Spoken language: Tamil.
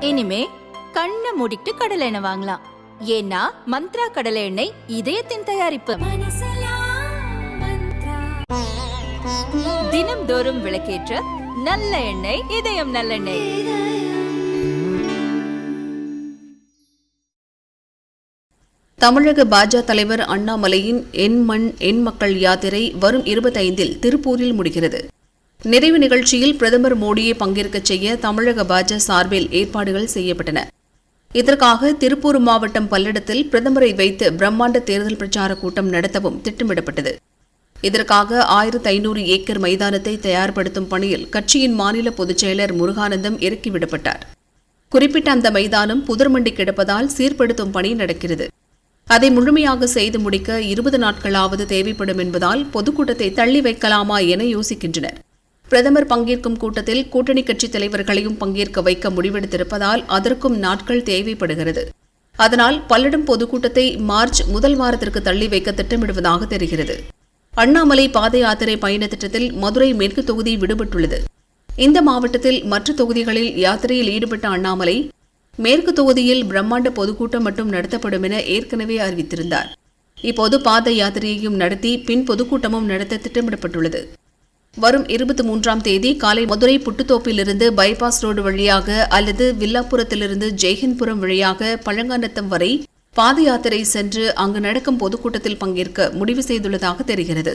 இனிமே கண்ணை மூடிட்டு கடலை எண்ணெய் வாங்கலாம். ஏன்னா மந்த்ரா கடலை எண்ணெய் இதயத்தின் தயாரிப்பு. தினம்தோறும் விளக்கேற்ற நல்ல எண்ணெய் இதயம் நல்லெண்ணெய். தமிழக பாஜக தலைவர் அண்ணாமலையின் என் மண் என் மக்கள் யாத்திரை வரும் 25 திருப்பூரில் முடிகிறது. நிறைவு நிகழ்ச்சியில் பிரதமர் மோடியை பங்கேற்கச் செய்ய தமிழக பாஜக சார்பில் ஏற்பாடுகள் செய்யப்பட்டன. இதற்காக திருப்பூர் மாவட்டம் பல்லடத்தில் பிரதமரை வைத்து பிரம்மாண்ட தேர்தல் பிரச்சார கூட்டம் நடத்தவும் திட்டமிடப்பட்டது. இதற்காக 1500 ஏக்கர் மைதானத்தை தயார்படுத்தும் பணியில் கட்சியின் மாநில பொதுச் செயலர் முருகானந்தம் இறக்கிவிடப்பட்டார். குறிப்பிட்ட அந்த மைதானம் புதர்மண்டி கிடப்பதால் சீர்படுத்தும் பணி நடக்கிறது. அதை முழுமையாக செய்து முடிக்க 20 நாட்களாவது தேவைப்படும் என்பதால் பொதுக்கூட்டத்தை தள்ளி வைக்கலாமா என யோசிக்கின்றனர். பிரதமர் பங்கேற்கும் கூட்டத்தில் கூட்டணி கட்சித் தலைவர்களையும் பங்கேற்க வைக்க முடிவெடுத்திருப்பதால் அதற்கும் நாட்கள் தேவைப்படுகிறது. அதனால் பல்லடம் பொதுக்கூட்டத்தை மார்ச் முதல் வாரத்திற்கு தள்ளி வைக்க திட்டமிடுவதாக தெரிகிறது. அண்ணாமலை பாத யாத்திரை பயண திட்டத்தில் மதுரை மேற்கு தொகுதி விடுபட்டுள்ளது. இந்த மாவட்டத்தில் மற்ற தொகுதிகளில் யாத்திரையில் ஈடுபட்ட அண்ணாமலை மேற்கு தொகுதியில் பிரம்மாண்ட பொதுக்கூட்டம் மட்டும் நடத்தப்படும் என ஏற்கனவே அறிவித்திருந்தார். இப்போது பாத யாத்திரையையும் நடத்தி பின் பொதுக்கூட்டமும் நடத்த திட்டமிடப்பட்டுள்ளது. வரும் 23ஆம் தேதி காலை மதுரை புட்டுத்தோப்பிலிருந்து பைபாஸ் ரோடு வழியாக அல்லது வில்லாப்புரத்திலிருந்து ஜெய்ஹிந்த்புரம் வழியாக பழங்காநத்தம் வரை பாத யாத்திரை சென்று அங்கு நடக்கும் பொதுக்கூட்டத்தில் பங்கேற்க முடிவு செய்துள்ளதாக தெரிகிறது.